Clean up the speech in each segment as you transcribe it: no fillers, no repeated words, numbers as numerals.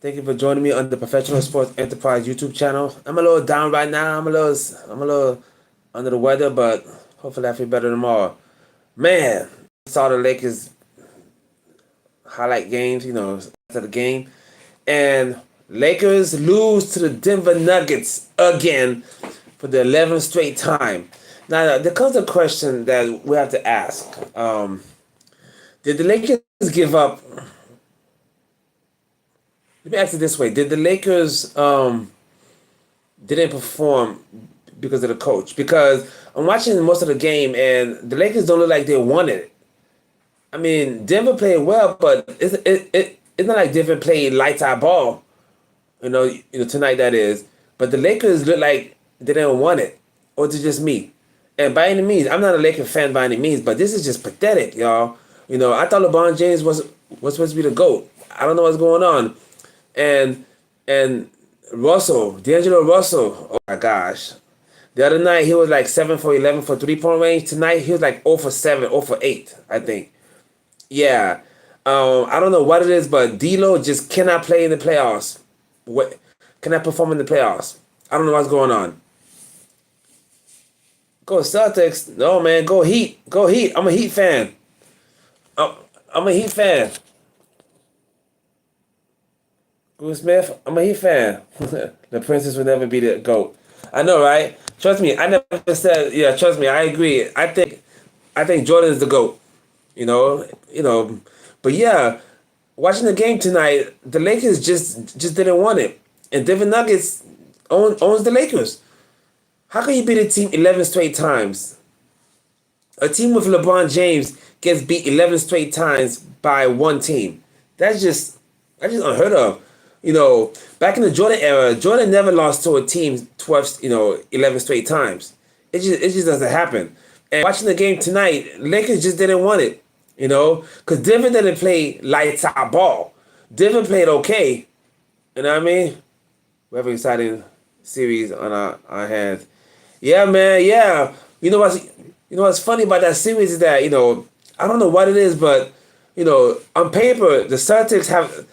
Thank you for joining me on the Professional Sports Enterprise YouTube channel. I'm a little down right now. I'm a little under the weather, but hopefully I feel better tomorrow. Man, saw the Lakers highlight games, after the game, and Lakers lose to the Denver Nuggets again for the 11th straight time. Now, there comes a question that we have to ask. Did the Lakers give up? Let me ask it this way: did the Lakers didn't perform because of the coach? Because I'm watching most of the game, and the Lakers don't look like they wanted it. I mean, Denver played well, but it's not like Denver played lights out ball. Tonight that is. But the Lakers look like they didn't want it, or is it just me? And by any means, I'm not a Lakers fan by any means, but this is just pathetic, y'all. I thought LeBron James was supposed to be the GOAT. I don't know what's going on, and and D'Angelo Russell. Oh my gosh, the other night he was like 7 for 11 for 3-point range. Tonight he was like 0 for 7, 0 for 8, I think. Yeah. I don't know what it is, but D'Lo just cannot play in the playoffs. What cannot perform in the playoffs? I don't know what's going on. Go Celtics. No man, go Heat. Go Heat. I'm a Heat fan. I'm, I'm a Heat fan. Bruce Smith, I'm a Heat fan. The Princess will never be the GOAT. I know, right? Trust me, I never said. Yeah, trust me, I agree. I think Jordan is the GOAT. You know. But yeah, watching the game tonight, the Lakers just didn't want it, and Denver Nuggets owns the Lakers. How can you beat a team 11 straight times? A team with LeBron James gets beat 11 straight times by one team. That's just unheard of. Back in the Jordan era, Jordan never lost to a team 12, 11 straight times. It just doesn't happen. And watching the game tonight, Lakers just didn't want it. Because Denver didn't play lights out ball. Denver played okay. You know what I mean? We have an exciting series on our hands. Yeah, man. Yeah. You know what's funny about that series is that I don't know what it is, but on paper the Celtics have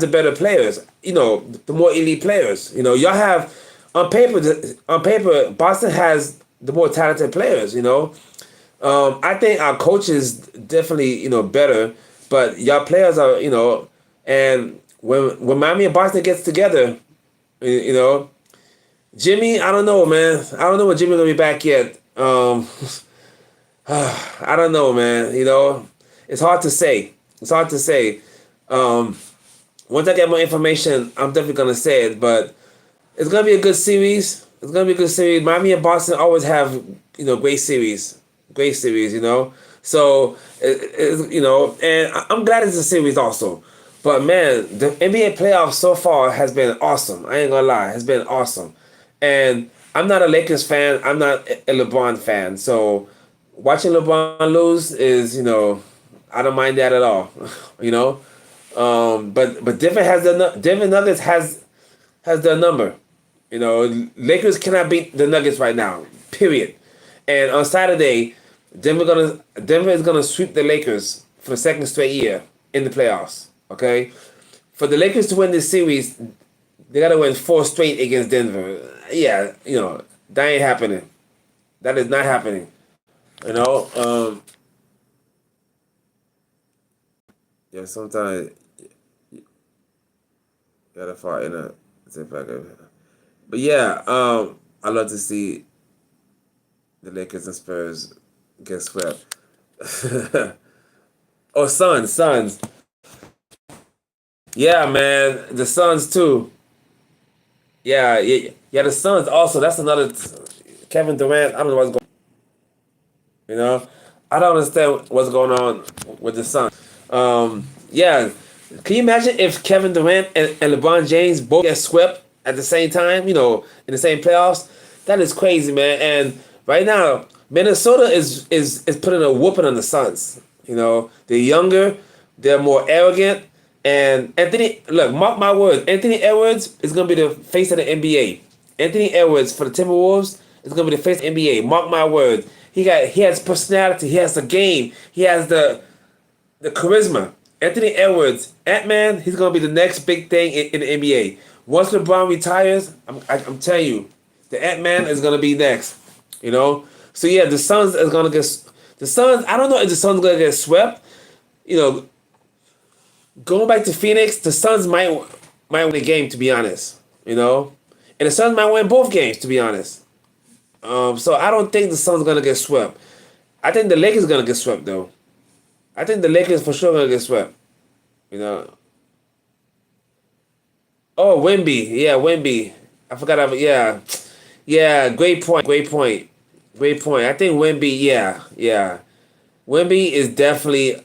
the better players. The more elite players. Y'all have on paper Boston has the more talented players. I think our coach is definitely better, but y'all players are and when Miami and Boston gets together, you know Jimmy, I don't know, man. I don't know when Jimmy's gonna be back yet. I don't know, man. It's hard to say. It's hard to say. Um, Once I get more information, I'm definitely gonna say it. But it's gonna be a good series. It's gonna be a good series. Miami and Boston always have great series. So and I'm glad it's a series also. But man, the NBA playoffs so far has been awesome. I ain't gonna lie, has been awesome. And I'm not a Lakers fan. I'm not a LeBron fan. So watching LeBron lose is, I don't mind that at all. you know. But Denver Nuggets has their number. Lakers cannot beat the Nuggets right now. Period. And on Saturday, Denver is gonna sweep the Lakers for the second straight year in the playoffs. Okay, for the Lakers to win this series, they gotta win four straight against Denver. Yeah, that ain't happening. That is not happening. You know. Yeah, sometimes you gotta fight in a zip packet. But yeah, I love to see the Lakers and Spurs get swept. Oh, Suns. Yeah, man, the Suns too. Yeah. The Suns also. That's another Kevin Durant. I don't know what's going. You know, I don't understand what's going on with the Suns. Yeah, can you imagine if Kevin Durant and LeBron James both get swept at the same time? In the same playoffs. That is crazy, man. And right now, Minnesota is putting a whooping on the Suns. They're younger, they're more arrogant, and look, mark my words, Anthony Edwards is gonna be the face of the NBA. Anthony Edwards for the Timberwolves is gonna be the face of the NBA. Mark my words. He has personality, he has the game, he has the charisma, Anthony Edwards, Ant-Man, he's gonna be the next big thing in the NBA. Once LeBron retires, I'm telling you, the Ant-Man is gonna be next. You know. So yeah, the Suns is gonna get the Suns. I don't know if the Suns gonna get swept. You know, going back to Phoenix, the Suns might win the game, to be honest. You know, and the Suns might win both games, to be honest. So I don't think the Suns gonna get swept. I think the Lakers gonna get swept though. I think the Lakers for sure gonna get swept. You know. Oh, Wimby. Yeah, Wimby. I forgot. Yeah, yeah. Great point. Great point. Great point. I think Wimby. Yeah, yeah. Wimby is definitely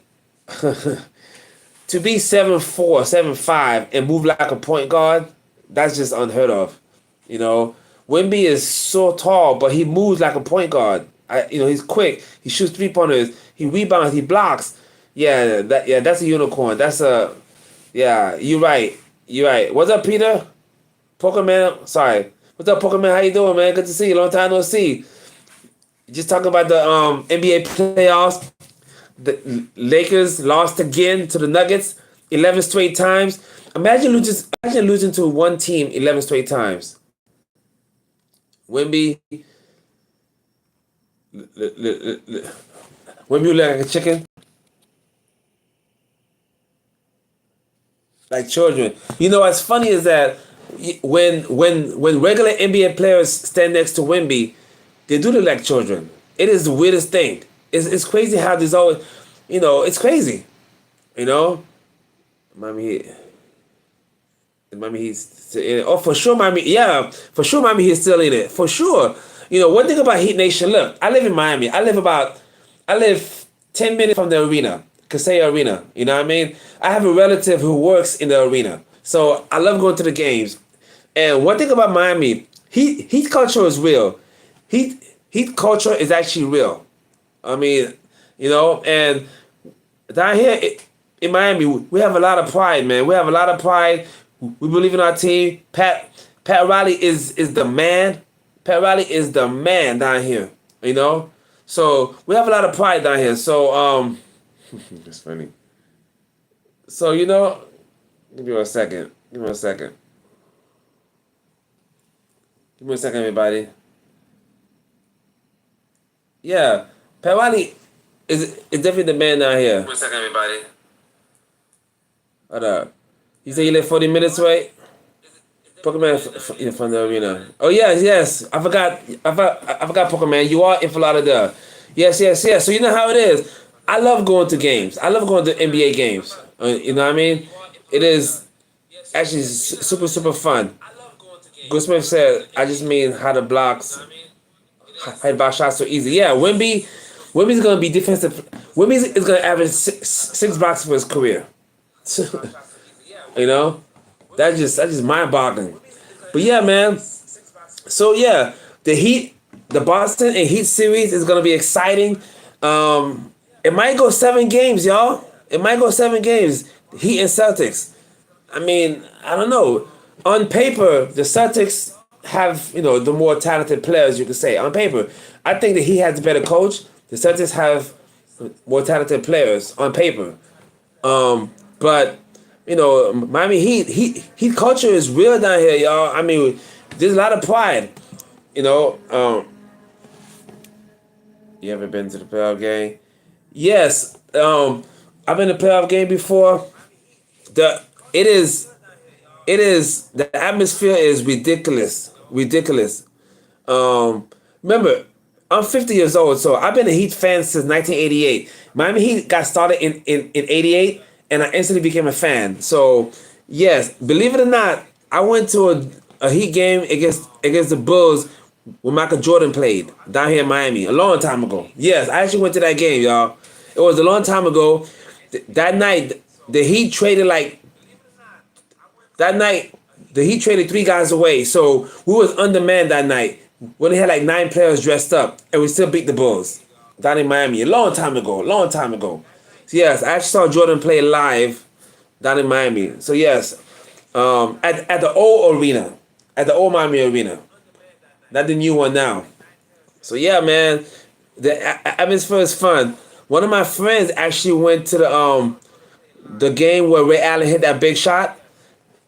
to be 7'4", 7'5", and move like a point guard. That's just unheard of. You know, Wimby is so tall, but he moves like a point guard. He's quick. He shoots 3-pointers. He rebounds. He blocks. Yeah, that's a unicorn. That's a yeah. You're right. You're right. What's up, Peter? Pokemon. Sorry. What's up, Pokemon? How you doing, man? Good to see you. Long time no see. Just talking about the NBA playoffs. The Lakers lost again to the Nuggets 11 straight times. Imagine losing to one team 11 straight times. Wimby. Wimby like a chicken. Like children. You know what's funny is that when regular NBA players stand next to Wimby, they do look like children. It is the weirdest thing. It's crazy how there's always, it's crazy. You know, Miami Heat. Miami Heat's still in it. Oh, for sure, Miami. Yeah, for sure, Miami Heat's still in it. For sure. One thing about Heat Nation. Look, I live in Miami. I live 10 minutes from the arena, Kaseya Arena. You know what I mean? I have a relative who works in the arena, so I love going to the games. And one thing about Miami, Heat culture is real. Heat culture is actually real. I mean, and down here in Miami, we have a lot of pride, man. We have a lot of pride. We believe in our team. Pat Riley is the man. Pat Riley is the man down here. So we have a lot of pride down here. So that's funny. So give me a second. Give me a second. Give me a second, everybody. Yeah, Pat Riley is definitely the man down here. Give me a second, everybody. Hold up. You say you live 40 minutes away? Pokemon from the arena. Oh yes. I forgot Pokemon. You are in Florida. Yes. So you know how it is. I love going to games. I love going to NBA games. You know what I mean? It is actually super, super fun. Good Smith said, I just mean how the blocks, how the block shots so easy. Yeah, Wimby's going to be defensive. Wimby is going to average six blocks for his career. That's just mind-boggling. But yeah, man. So yeah, the Boston and Heat series is going to be exciting. It might go 7 games, y'all. It might go 7 games. Heat and Celtics. I mean, I don't know. On paper, the Celtics have, the more talented players, you could say. On paper. I think that he has the better coach. The Celtics have more talented players on paper. But, Miami Heat culture is real down here, y'all. I mean, there's a lot of pride. You ever been to the playoff game? Yes. I've been to a playoff game before. The atmosphere is ridiculous. Remember, I'm 50 years old, so I've been a Heat fan since 1988. Miami Heat got started in 88, and I instantly became a fan. So, yes, believe it or not, I went to a Heat game against the Bulls when Michael Jordan played down here in Miami a long time ago. Yes, I actually went to that game, y'all. It was a long time ago. That night, the Heat traded the Heat traded 3 guys away, so we was undermanned that night. When they had 9 players dressed up, and we still beat the Bulls down in Miami a long time ago. So yes, I actually saw Jordan play live down in Miami. So yes, at the old arena, at the old Miami arena, not the new one now. So yeah, man, the atmosphere is fun. One of my friends actually went to the game where Ray Allen hit that big shot,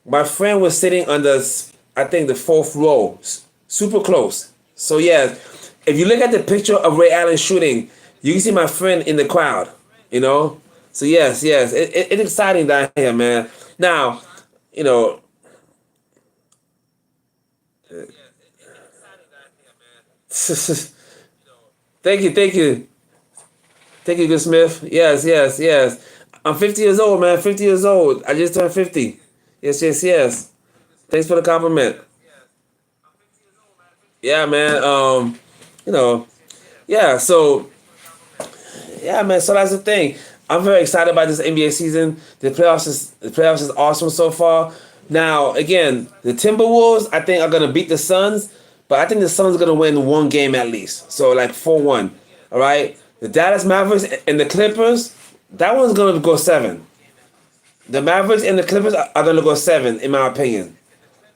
my friend was sitting on I think the fourth row, super close. So yeah, if you look at the picture of Ray Allen shooting, you can see my friend in the crowd. You know, so yes, yes, it's exciting down here, man. Now, you know, thank you, thank you, Good Smith. Yes, yes, yes. I'm 50 years old, man. 50 years old. I just turned 50. Yes, yes, yes. Thanks for the compliment. Yeah, man. You know, yeah. So yeah, man. So that's the thing. I'm very excited about this NBA season. The playoffs is awesome so far. Now, again, the Timberwolves I think are gonna beat the Suns, but I think the Suns are gonna win one game at least. So like 4-1. All right. The Dallas Mavericks and the Clippers, that one's gonna go seven. The Mavericks and the Clippers are gonna go seven, in my opinion.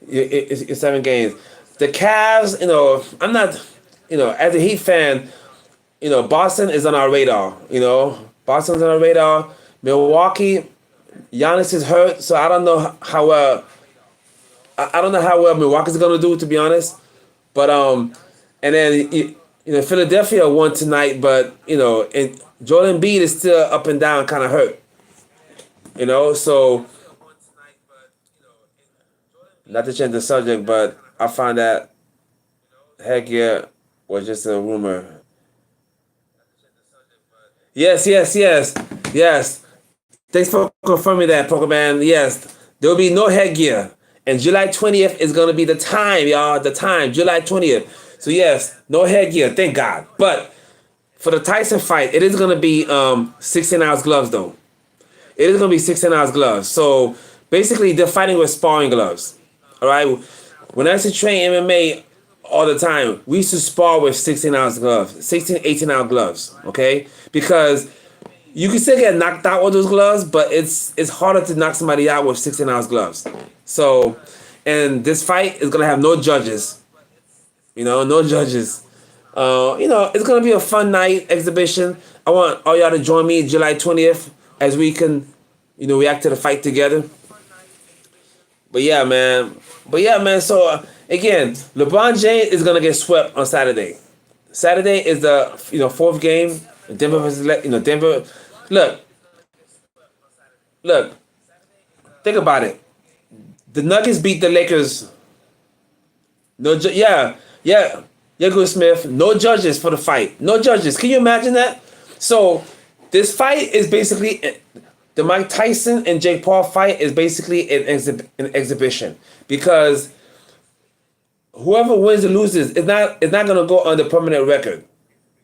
It's 7 games. The Cavs, I'm not, as a Heat fan, Boston is on our radar. Boston's on our radar. Milwaukee, Giannis is hurt, so I don't know how well. I don't know how well Milwaukee's gonna do, to be honest. But and then Philadelphia won tonight, but and Jordan Embiid is still up and down, kind of hurt. So not to change the subject, but I found that headgear was just a rumor. Yes, yes, yes, yes. Thanks for confirming that, Pokemon. Yes, there will be no headgear. And July 20th is going to be the time, y'all. The time, July 20th. So, yes, no headgear. Thank God. But for the Tyson fight, it is going to be 16-ounce gloves, though. It is going to be 16-ounce gloves. So, basically, they're fighting with sparring gloves. All right? When I used to train MMA all the time, we used to spar with 16-ounce gloves, 16, 18-ounce gloves, okay? Because you can still get knocked out with those gloves, but it's harder to knock somebody out with 16-ounce gloves. So, and this fight is gonna have no judges. No judges. It's gonna be a fun night exhibition. I want all y'all to join me July 20th as we can, react to the fight together. But yeah, man. So again, LeBron James is gonna get swept on Saturday. Saturday is the fourth game. Denver versus Denver. Look, look. Think about it. The Nuggets beat the Lakers. Yeah, yeah, yeah. Good Smith. No judges for the fight. No judges. Can you imagine that? So this fight is basically the Mike Tyson and Jake Paul fight is basically an exhibition because whoever wins or loses is not gonna go on the permanent record.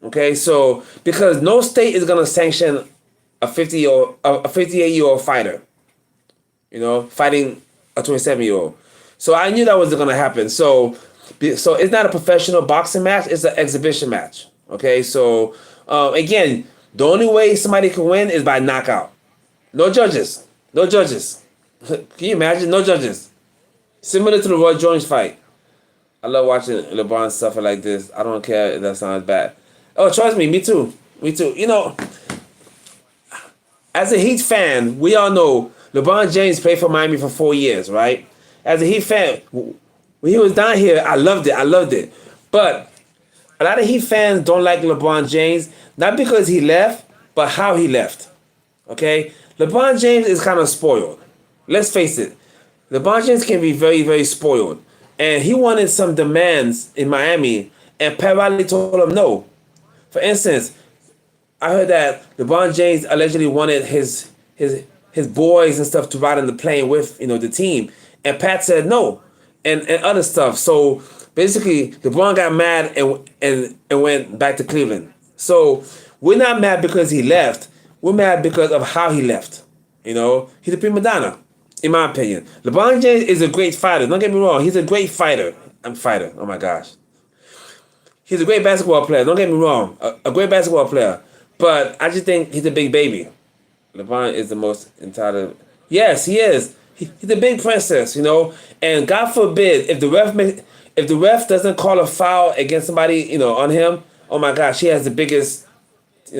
Okay, so because no state is gonna sanction a 58-year-old fighter, fighting a 27-year-old. So I knew that was gonna happen. So it's not a professional boxing match; it's an exhibition match. Okay, so again, the only way somebody can win is by knockout. No judges. No judges. Can you imagine? No judges. Similar to the Roy Jones fight. I love watching LeBron suffer like this. I don't care if that sounds bad. Oh, trust me, me too. Me too. As a Heat fan, we all know LeBron James played for Miami for 4 years, right? As a Heat fan, when he was down here, I loved it. I loved it. But a lot of Heat fans don't like LeBron James, not because he left, but how he left. Okay? LeBron James is kind of spoiled. Let's face it. LeBron James can be very, very spoiled. And he wanted some demands in Miami, and Pat Riley told him no. For instance, I heard that LeBron James allegedly wanted his boys and stuff to ride on the plane with the team, and Pat said no, and other stuff. So basically, LeBron got mad and went back to Cleveland. So we're not mad because he left. We're mad because of how he left. He's a prima donna, in my opinion. LeBron James is a great fighter. Don't get me wrong. He's a great fighter. Fighter. Oh my gosh. He's a great basketball player. Don't get me wrong. A great basketball player. But I just think he's a big baby. LeBron is the most entitled. Yes, he is. He's a big princess, And God forbid if the ref doesn't call a foul against somebody, on him. Oh my gosh, he has the biggest,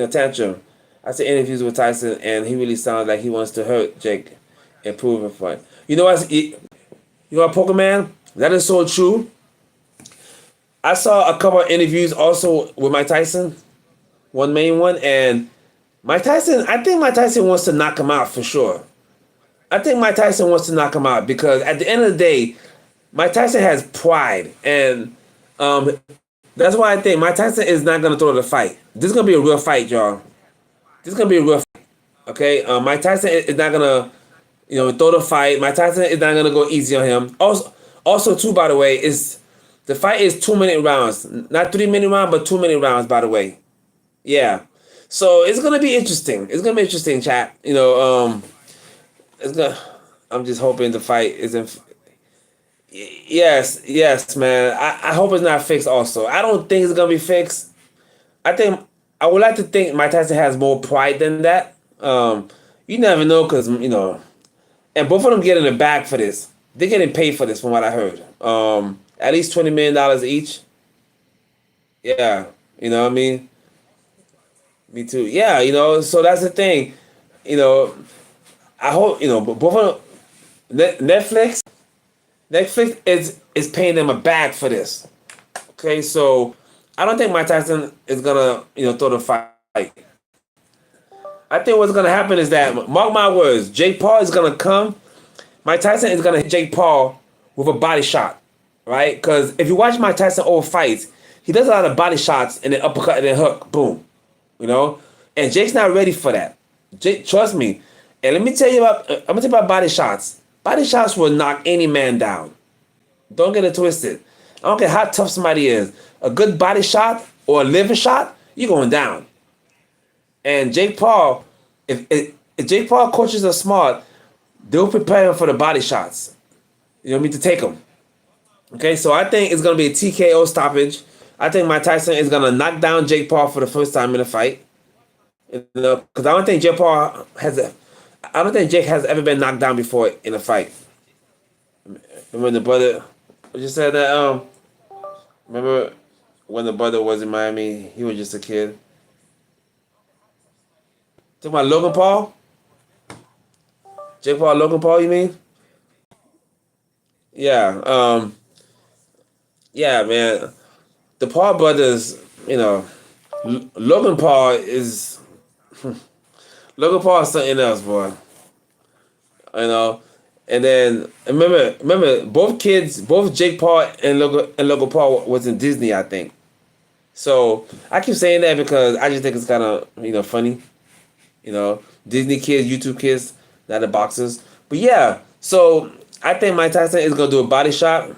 tantrum. I see interviews with Tyson, and he really sounds like he wants to hurt Jake and prove a point. You know what? You know what, Pokemon? That is so true. I saw a couple of interviews also with Mike Tyson, one main one, and Mike Tyson. I think Mike Tyson wants to knock him out for sure. I think Mike Tyson wants to knock him out because at the end of the day, Mike Tyson has pride, and that's why I think Mike Tyson is not gonna throw the fight. This is gonna be a real fight, y'all. This is gonna be a real fight. Okay, Mike Tyson is not gonna, throw the fight. Mike Tyson is not gonna go easy on him. Also, too, by the way, is the fight is 2 minute rounds, not 3 minute round, but 2 minute rounds. By the way, yeah. So it's gonna be interesting. It's gonna be interesting, chat. It's gonna. I'm just hoping the fight isn't. Yes, man. I hope it's not fixed. Also, I don't think it's gonna be fixed. I would like to think Mike Tyson has more pride than that. You never know, because and both of them get in the bag for this. They're getting paid for this, from what I heard. At least $20 million each. Yeah, you know what I mean. Me too. Yeah, so that's the thing. I hope both of them, Netflix is paying them a bag for this. Okay, so I don't think Mike Tyson is gonna throw the fight. I think what's gonna happen is that, mark my words, Jake Paul is gonna come. Mike Tyson is gonna hit Jake Paul with a body shot, right? Because if you watch Mike Tyson old fights, he does a lot of body shots and then uppercut and then hook, boom, And Jake's not ready for that. Jake, trust me. And let me tell you about. I'm gonna tell you about body shots. Body shots will knock any man down. Don't get it twisted. I don't care how tough somebody is. A good body shot or a liver shot, you're going down. And Jake Paul, if Jake Paul coaches are smart, they'll prepare him for the body shots. You know what I mean? To take them. Okay, so I think it's going to be a TKO stoppage. I think Mike Tyson is going to knock down Jake Paul for the first time in a fight. Because I don't think Jake has ever been knocked down before in a fight. Remember the brother? I just said that. Remember when the brother was in Miami? He was just a kid. Talking about Logan Paul? Jake Paul, Logan Paul, you mean? Yeah. Yeah, man. The Paul brothers, Logan Paul is Logan Paul is something else, boy. And then remember, both Jake Paul and Logan Paul was in Disney, I think. So I keep saying that because I just think it's kind of funny. Disney kids, YouTube kids, not the boxers. But yeah, so I think Mike Tyson is gonna do a body shot.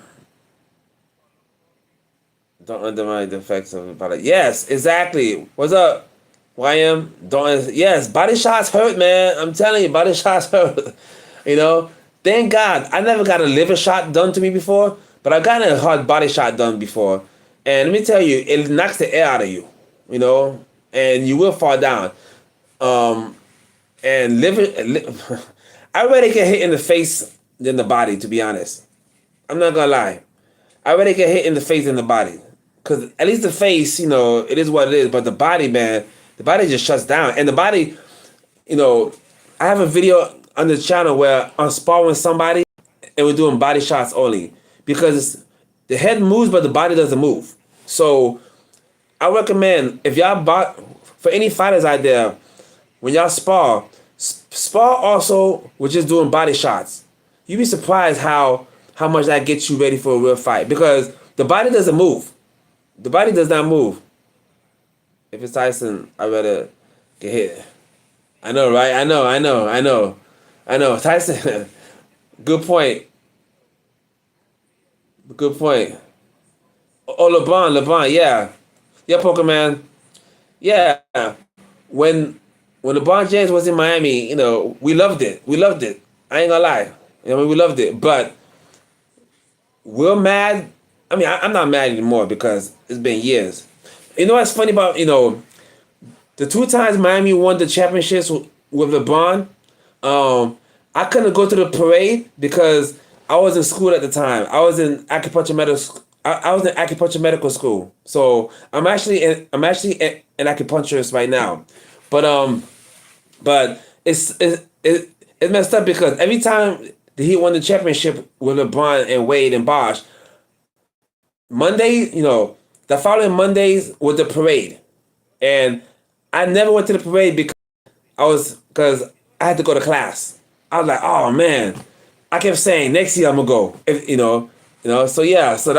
Don't undermine the effects of the body. Yes, exactly. What's up, YM? Yes, body shots hurt, man. I'm telling you, body shots hurt. Thank God I never got a liver shot done to me before, but I've gotten a hard body shot done before. And let me tell you, it knocks the air out of you, and you will fall down. And liver, I'd rather get hit in the face than the body, to be honest. I'm not gonna lie. I'd rather get hit in the face than the body. Because at least the face, it is what it is. But the body, man, the body just shuts down. And the body, I have a video on the channel where I'm sparring with somebody and we're doing body shots only. Because the head moves, but the body doesn't move. So I recommend, if y'all for any fighters out there, when y'all spar also with just doing body shots. You'd be surprised how much that gets you ready for a real fight. Because the body doesn't move. The body does not move. If it's Tyson, I'd rather get hit. I know, right? I know. Tyson, good point. Oh, LeBron, yeah. Yeah, Pokemon. Yeah. When LeBron James was in Miami, we loved it. I ain't gonna lie. We loved it. But we're mad. I mean, I'm not mad anymore because it's been years. You know what's funny about, the 2 times Miami won the championships with LeBron, I couldn't go to the parade because I was in school at the time. I was in acupuncture medical school. So I'm actually an acupuncturist right now. But But it's messed up because every time he won the championship with LeBron and Wade and Bosh, Monday, the following Mondays was the parade, and I never went to the parade because I had to go to class. I was like, oh man, I kept saying next year I'm gonna go. If, so yeah, so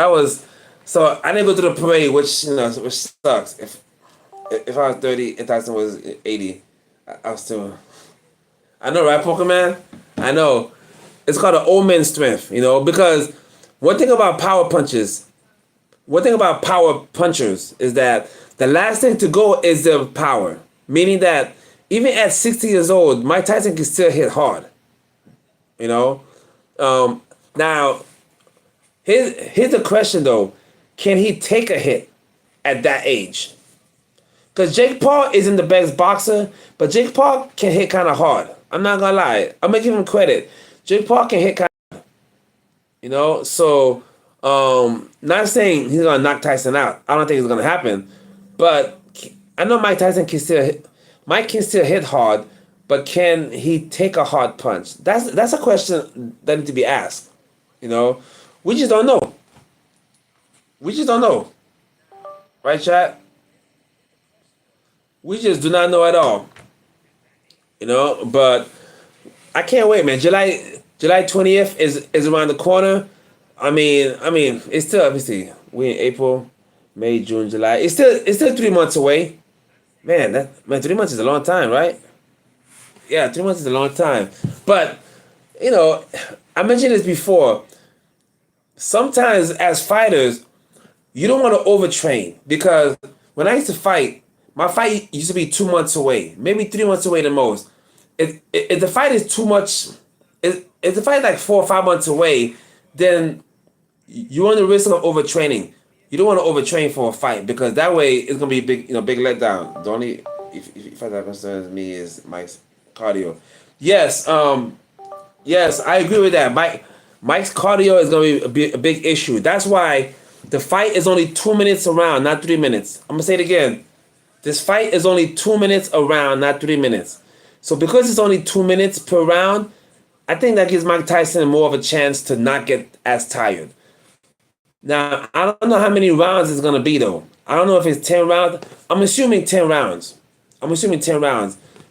I didn't go to the parade, which sucks. If I was 30 and Tyson was 80, I was still. I know, right, Pokemon? I know. It's called an old man's strength, because one thing about power punchers is that the last thing to go is their power. Meaning that even at 60 years old, Mike Tyson can still hit hard. Now, here's the question though. Can he take a hit at that age? Because Jake Paul isn't the best boxer, but Jake Paul can hit kind of hard. I'm not going to lie. I'm going to give him credit. Jake Paul can hit kind of hard. So, not saying he's going to knock Tyson out. I don't think it's going to happen. But I know Mike Tyson can still hit hard, but can he take a hard punch? That's a question that needs to be asked. We just don't know. Right, chat? We just do not know at all. But I can't wait, man. July 20th is around the corner. I mean, it's still, obviously, we in April, May, June, July. It's still 3 months away. Man, 3 months is a long time, right? Yeah, 3 months is a long time. But, I mentioned this before. Sometimes as fighters, you don't want to overtrain, because when I used to fight, my fight used to be 2 months away, maybe 3 months away the most. If the fight is too much, if the fight is like 4 or 5 months away, then you run the risk of overtraining. You don't want to overtrain for a fight, because that way it's gonna be a big letdown. The only if that concerns me is Mike's cardio. Yes, yes, I agree with that. Mike's cardio is gonna be a big issue. That's why the fight is only 2 minutes around, not 3 minutes. I'm gonna say it again. This fight is only 2 minutes around, not 3 minutes. So because it's only 2 minutes per round, I think that gives Mike Tyson more of a chance to not get as tired. Now, I don't know how many rounds it's going to be, though. I don't know if it's 10 rounds. I'm assuming 10 rounds.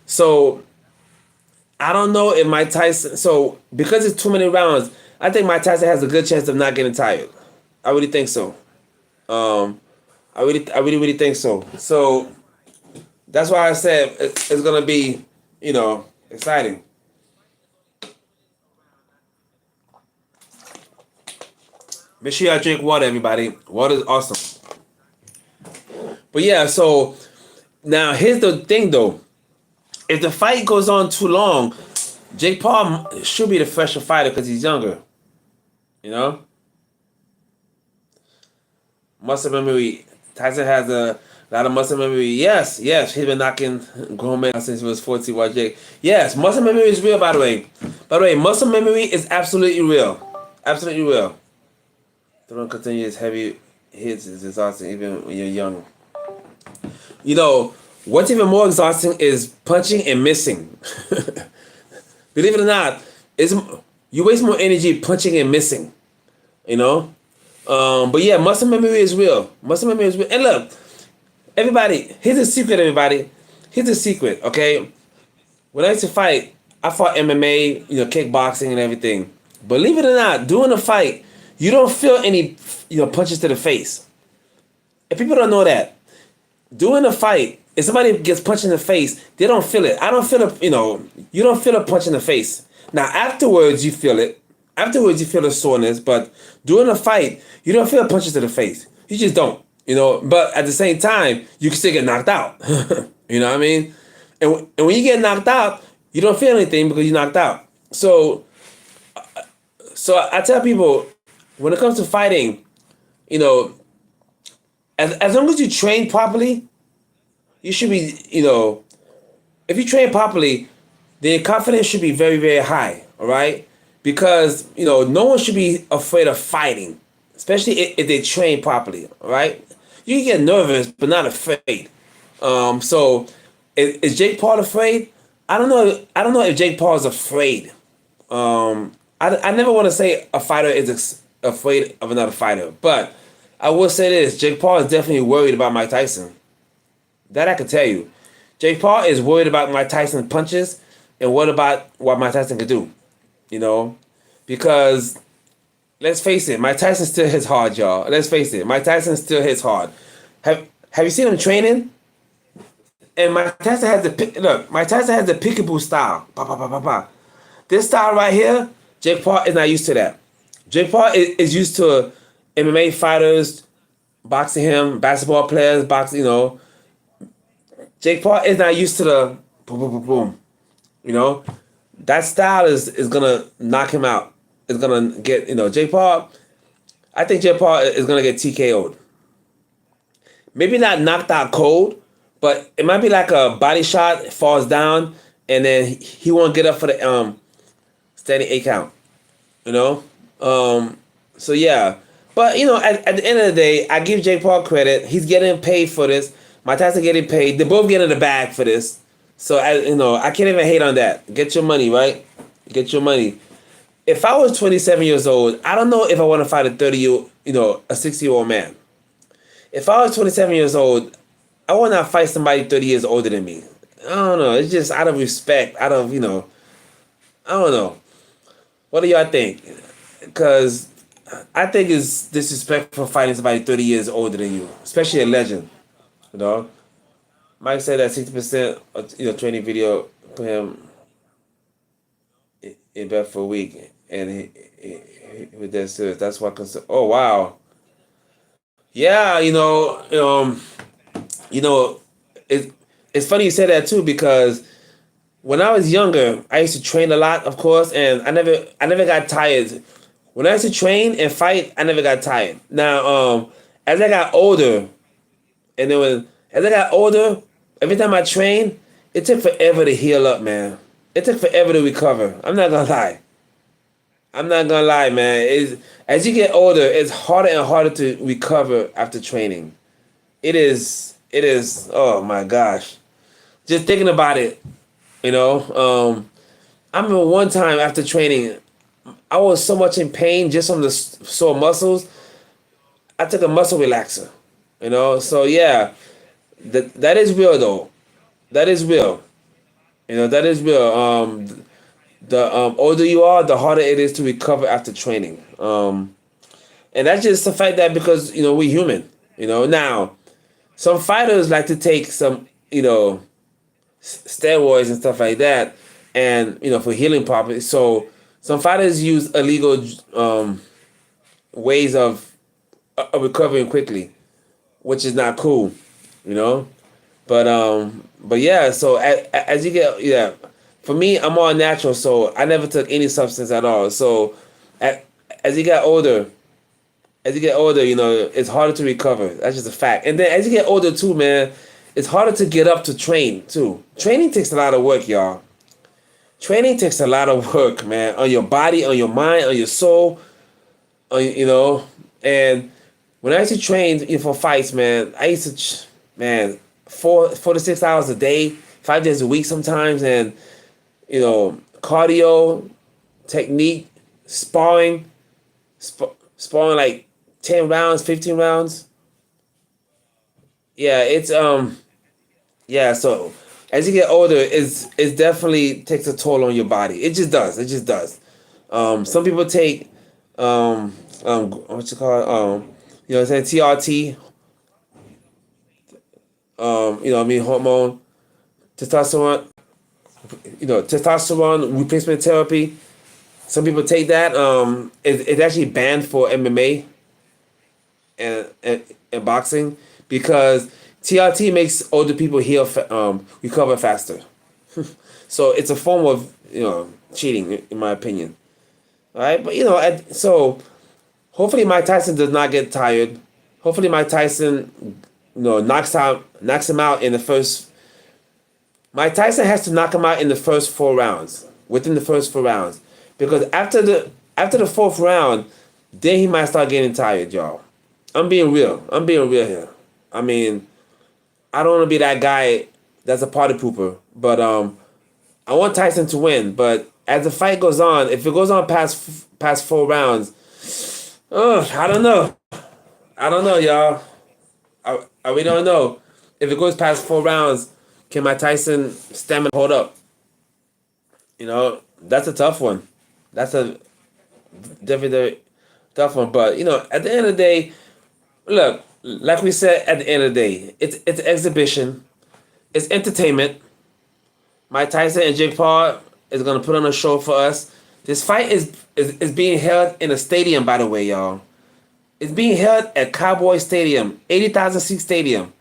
So, I don't know if Mike Tyson... So, because it's too many rounds, I think Mike Tyson has a good chance of not getting tired. I really think so. I really think so. So, that's why I said it's going to be, exciting. Make sure y'all drink water, everybody. Water is awesome. But yeah, so now here's the thing, though. If the fight goes on too long, Jake Paul should be the fresher fighter because he's younger. Muscle memory. Tyson has a lot of muscle memory. Yes. He's been knocking grown men since he was 14. While Jake. Yes, muscle memory is real, by the way. Muscle memory is absolutely real. Absolutely real. Throwing continuous heavy hits is exhausting even when you're young. What's even more exhausting is punching and missing. Believe it or not, you waste more energy punching and missing. But yeah, muscle memory is real. And look, everybody, here's a secret, everybody. Here's a secret, okay? When I used to fight, I fought MMA, kickboxing and everything. Believe it or not, during a fight, you don't feel any, punches to the face. If people don't know that, during a fight, if somebody gets punched in the face, they don't feel it. I don't feel it, you don't feel a punch in the face. Now, afterwards, you feel it. Afterwards, you feel the soreness, but during a fight, you don't feel punches to the face. You just don't, But at the same time, you can still get knocked out. You know what I mean? And when you get knocked out, you don't feel anything because you're knocked out. So I tell people, when it comes to fighting, as long as you train properly, you should be, if you train properly, then your confidence should be very, very high, all right? Because, no one should be afraid of fighting, especially if they train properly, all right? You can get nervous, but not afraid. So is Jake Paul afraid? I don't know. I don't know if Jake Paul is afraid. I never want to say a fighter is afraid of another fighter, but I will say this: Jake Paul is definitely worried about Mike Tyson. That I can tell you. Jake Paul is worried about Mike Tyson's punches and what about what Mike Tyson could do. You know, because let's face it, Mike Tyson still hits hard, y'all. Let's face it, Mike Tyson still hits hard. Have you seen him training? And Mike Tyson has the look. Mike Tyson has the peekaboo style. Pa, pa, pa, pa, pa. This style right here, Jake Paul is not used to that. Jake Paul is used to MMA fighters boxing him, basketball players boxing. You know, Jake Paul is not used to the boom, boom, boom, boom. You know, that style is gonna knock him out. It's gonna get Jake Paul. I think Jake Paul is gonna get TKO'd. Maybe not knocked out cold, but it might be like a body shot, falls down, and then he won't get up for the steady 8 count. You know, so yeah. But at the end of the day, I give Jake Paul credit. He's getting paid for this. Mike Tyson getting paid. They're both getting the bag for this. So I can't even hate on that. Get your money, right? Get your money. If I was 27 years old, I don't know if I want to fight a 30-year, a 60-year-old man. If I was 27 years old, I would not fight somebody 30 years older than me. I don't know. It's just out of respect. Out of, I don't know. What do y'all think? Because I think it's disrespectful fighting somebody 30 years older than you, especially a legend. You know, Mike said that 60% of training video put him in bed for a week, and he was dead serious. That's why. Oh wow, yeah, it, it's funny you said that too because when I was younger, I used to train a lot, of course, and I never got tired. When I used to train and fight, I never got tired. Now, as I got older, and then as I got older, every time I trained, it took forever to heal up, man. It took forever to recover. I'm not gonna lie. I'm not gonna lie, man. As you get older, it's harder and harder to recover after training. It is. It is. Oh my gosh. Just thinking about it, I remember one time after training, I was so much in pain just from the sore muscles. I took a muscle relaxer, So yeah, that is real though. That is real. That is real. The older you are, the harder it is to recover after training. And that's just the fact that because we're human. Now some fighters like to take some steroids and stuff like that, and for healing purposes. So some fighters use illegal ways of recovering quickly, which is not cool, But yeah. So as you get for me, I'm all natural, so I never took any substance at all. So as you get older, it's harder to recover. That's just a fact. And then as you get older too, man, it's harder to get up to train too. Training takes a lot of work, y'all. Training takes a lot of work, man, on your body, on your mind, on your soul, And when I used to train for fights, man, I used to, man, 4 to 6 hours a day, 5 days a week sometimes, and cardio, technique, sparring like 10 rounds, 15 rounds. Yeah, it's yeah. So as you get older, it definitely takes a toll on your body. It just does. It just does. Some people take what you call saying TRT. Hormone, testosterone. Testosterone replacement therapy. Some people take that. It's actually banned for MMA and boxing because TRT makes older people recover faster. So it's a form of cheating, in my opinion. All right, but so hopefully Mike Tyson does not get tired. Hopefully Mike Tyson knocks him out in the first. Mike Tyson has to knock him out in the first 4 rounds. Within the first 4 rounds. Because after the fourth round, then he might start getting tired, y'all. I'm being real. Here. I mean, I don't want to be that guy that's a party pooper, but I want Tyson to win, but as the fight goes on, if it goes on past 4 rounds, I don't know. I don't know, y'all. We don't know. If it goes past 4 rounds, can my Tyson stamina hold up? That's a tough one. That's a definitely tough one. But at the end of the day, look, like we said, at the end of the day, it's an exhibition. It's entertainment. Mike Tyson and Jake Paul is gonna put on a show for us. This fight is being held in a stadium, by the way, y'all. It's being held at Cowboy Stadium, 80,000 seat stadium.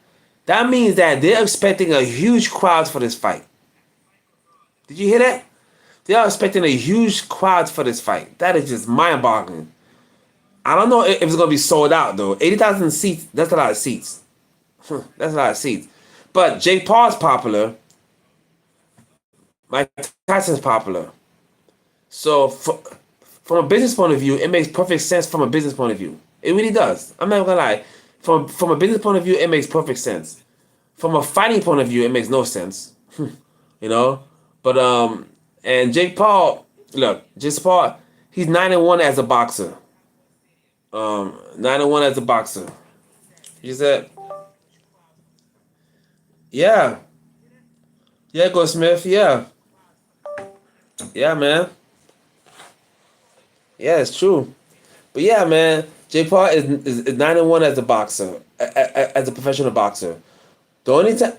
That means that they're expecting a huge crowd for this fight. Did you hear that? They are expecting a huge crowd for this fight. That is just mind-boggling. I don't know if it's gonna be sold out though. 80,000 seats, that's a lot of seats. That's a lot of seats. But Jake Paul's popular. Mike Tyson's popular. So from a business point of view, it makes perfect sense from a business point of view. It really does. I'm not gonna lie. From a business point of view, it makes perfect sense. From a fighting point of view, it makes no sense. But and Jake Paul, look, Jake Paul, he's 9-1 as a boxer. 9-1 as a boxer. You said, yeah, yeah, Go Smith, yeah, yeah, man, yeah, it's true. But yeah, man, Jake Paul is 9-1 as a boxer, as a professional boxer. The only time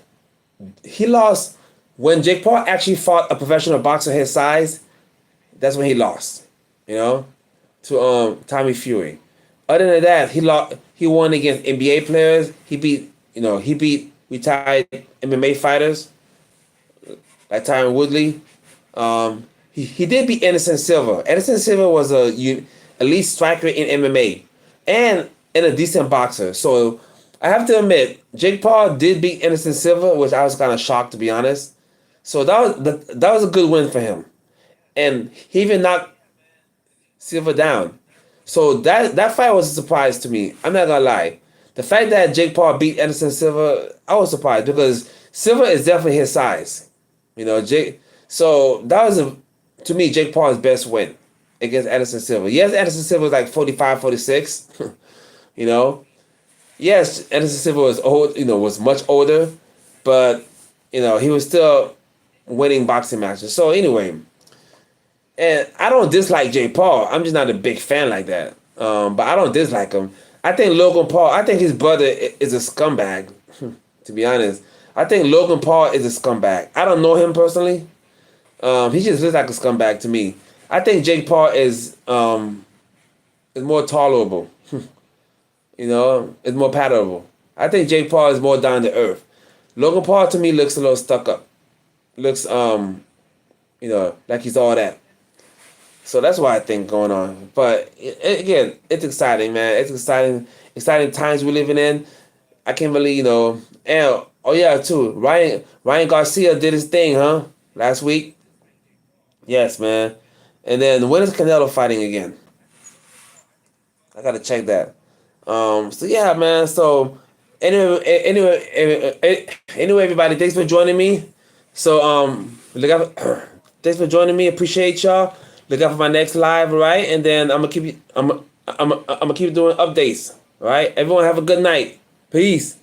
he lost when Jake Paul actually fought a professional boxer his size, that's when he lost. To Tommy Fury. Other than that, he won against NBA players. He beat retired MMA fighters like Tyron Woodley. He did beat Anderson Silva. Anderson Silva was a elite striker in MMA and a decent boxer. So I have to admit, Jake Paul did beat Anderson Silva, which I was kind of shocked, to be honest. So that was a good win for him, and he even knocked Silva down. So that fight was a surprise to me. I'm not gonna lie. The fact that Jake Paul beat Anderson Silva, I was surprised because Silva is definitely his size. Jake. So that was to me Jake Paul's best win against Anderson Silva. Yes, Anderson Silva was like 45, 46. Yes, Anderson Silva was old. Was much older, but he was still winning boxing matches. So anyway. And I don't dislike Jake Paul. I'm just not a big fan like that. But I don't dislike him. I think Logan Paul, I think his brother is a scumbag, to be honest. I think Logan Paul is a scumbag. I don't know him personally. He just looks like a scumbag to me. I think Jake Paul is more tolerable. Is more palatable. I think Jake Paul is more down to earth. Logan Paul to me looks a little stuck up. Looks like he's all that. So that's what I think going on. But again, it's exciting, man. It's exciting times we're living in. I can't believe, and oh yeah, too. Ryan Garcia did his thing, huh? Last week. Yes, man. And then when is Canelo fighting again? I gotta check that. So yeah, man. So anyway, everybody, thanks for joining me. So look out. Thanks for joining me. Appreciate y'all. Look out for my next live, all right? And then I'm gonna keep doing updates. All right? Everyone have a good night. Peace.